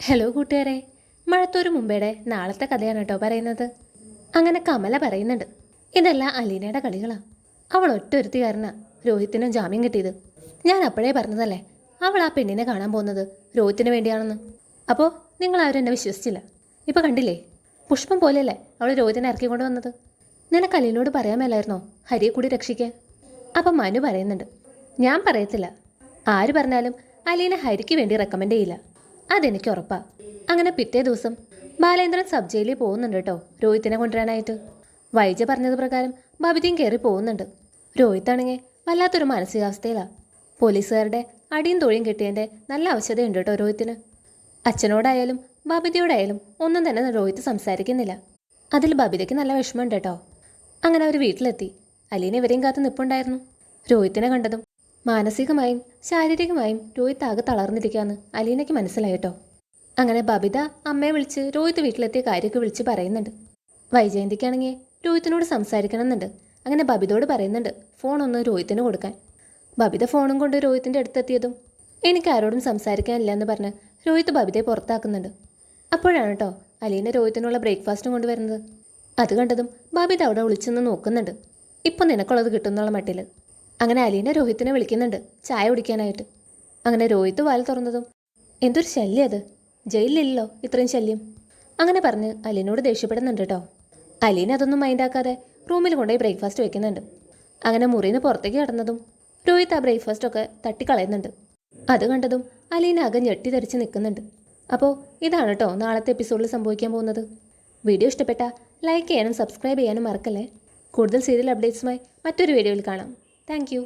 Hello കൂട്ടുകാരെ, മഴത്തോരു മുമ്പേടെ നാളത്തെ കഥയാണ് കേട്ടോ പറയുന്നത്. അങ്ങനെ കമല പറയുന്നുണ്ട്, ഇതെല്ലാം അലീനയുടെ കളികളാണ്. അവൾ ഒറ്റൊരുത്തി കാരണ രോഹിത്തിനും ജാമ്യം കിട്ടിയത്. ഞാൻ അപ്പോഴേ പറഞ്ഞതല്ലേ അവൾ ആ പെണ്ണിനെ കാണാൻ പോകുന്നത് രോഹിത്തിന് വേണ്ടിയാണെന്ന്. അപ്പോൾ നിങ്ങളാരും എന്നെ വിശ്വസിച്ചില്ല. ഇപ്പോൾ കണ്ടില്ലേ, പുഷ്പം പോലെയല്ലേ അവൾ രോഹിത്തിനെ ഇറക്കിക്കൊണ്ട് വന്നത്. നിനക്ക് അലീനോട് പറയാൻ മേലായിരുന്നോ ഹരിയെ കൂടി രക്ഷിക്കാൻ? അപ്പം മനു പറയുന്നുണ്ട്, ഞാൻ പറയത്തില്ല. ആര് പറഞ്ഞാലും അലീന ഹരിക്ക് വേണ്ടി റെക്കമെൻഡ് ചെയ്യില്ല, അതെനിക്ക് ഉറപ്പാ. അങ്ങനെ പിറ്റേ ദിവസം ബാലേന്ദ്രൻ സബ് ജയിലിൽ പോകുന്നുണ്ട് കേട്ടോ രോഹിത്തിനെ കൊണ്ടുവരാനായിട്ട്. വൈജ പറഞ്ഞത് പ്രകാരം ബബിതയും കയറി പോകുന്നുണ്ട്. രോഹിത്താണെങ്കിൽ വല്ലാത്തൊരു മാനസികാവസ്ഥയിലാണ്. പോലീസുകാരുടെ അടിയും തൊഴിയും കിട്ടിയതിൻ്റെ നല്ല ആവശ്യതയുണ്ട് കേട്ടോ രോഹിത്തിന്. അച്ഛനോടായാലും ബബിതയോടായാലും ഒന്നും തന്നെ രോഹിത്ത് സംസാരിക്കുന്നില്ല. അതിൽ ബബിതയ്ക്ക് നല്ല വിഷമമുണ്ട് കേട്ടോ. അങ്ങനെ അവർ വീട്ടിലെത്തി. അലീന ഇവരെയും കാത്ത് നിൽപ്പുണ്ടായിരുന്നു. രോഹിത്തിനെ കണ്ടതും മാനസികമായും ശാരീരികമായും രോഹിത്ത് ആകെ തളർന്നിരിക്കുകയെന്ന് അലീനയ്ക്ക് മനസ്സിലായിട്ടോ. അങ്ങനെ ബബിത അമ്മയെ വിളിച്ച് രോഹിത്ത് വീട്ടിലെത്തിയ കാര്യമൊക്കെ വിളിച്ച് പറയുന്നുണ്ട്. വൈജയന്തിക്കാണെങ്കിൽ രോഹിത്തിനോട് സംസാരിക്കണമെന്നുണ്ട്. അങ്ങനെ ബബിതയോട് പറയുന്നുണ്ട് ഫോൺ ഒന്ന് രോഹിത്തിന് കൊടുക്കാൻ. ബബിത ഫോണും കൊണ്ട് രോഹിത്തിൻ്റെ അടുത്തെത്തിയതും എനിക്ക് ആരോടും സംസാരിക്കാനില്ല എന്ന് പറഞ്ഞ് രോഹിത്ത് ബബിതയെ പുറത്താക്കുന്നുണ്ട്. അപ്പോഴാണ് കേട്ടോ അലീന രോഹിത്തിനുള്ള ബ്രേക്ക്ഫാസ്റ്റും കൊണ്ടുവരുന്നത്. അത് കണ്ടതും ബബിത അവിടെ വിളിച്ചൊന്ന് നോക്കുന്നുണ്ട്. ഇപ്പം നിനക്കുള്ളത് കിട്ടുന്നുള്ള മട്ടിൽ. അങ്ങനെ അലീന രോഹിത്തിനെ വിളിക്കുന്നുണ്ട് ചായ കുടിക്കാനായിട്ട്. അങ്ങനെ രോഹിത്ത് വാൽ തുറന്നതും എന്തൊരു ശല്യം അത്, ജയിലിലില്ലല്ലോ ഇത്രയും ശല്യം അങ്ങനെ പറഞ്ഞ് അലീനോട് ദേഷ്യപ്പെടുന്നുണ്ട് കേട്ടോ. അലീന അതൊന്നും മൈൻഡാക്കാതെ റൂമിൽ കൊണ്ടുപോയി ബ്രേക്ക്ഫാസ്റ്റ് വെക്കുന്നുണ്ട്. അങ്ങനെ മുറിയിൽ നിന്ന് പുറത്തേക്ക് കടന്നതും രോഹിത്ത് ആ ബ്രേക്ക്ഫാസ്റ്റൊക്കെ തട്ടിക്കളയുന്നുണ്ട്. അത് കണ്ടതും അലീന ആകെ ഞെട്ടിധരിച്ച് നിൽക്കുന്നുണ്ട്. അപ്പോൾ ഇതാണ് കേട്ടോ നാളത്തെ എപ്പിസോഡിൽ സംഭവിക്കാൻ പോകുന്നത്. വീഡിയോ ഇഷ്ടപ്പെട്ടാൽ ലൈക്ക് ചെയ്യാനും സബ്സ്ക്രൈബ് ചെയ്യാനും മറക്കല്ലേ. കൂടുതൽ സീരിയൽ അപ്ഡേറ്റ്സുമായി മറ്റൊരു വീഡിയോയിൽ കാണാം. Thank you.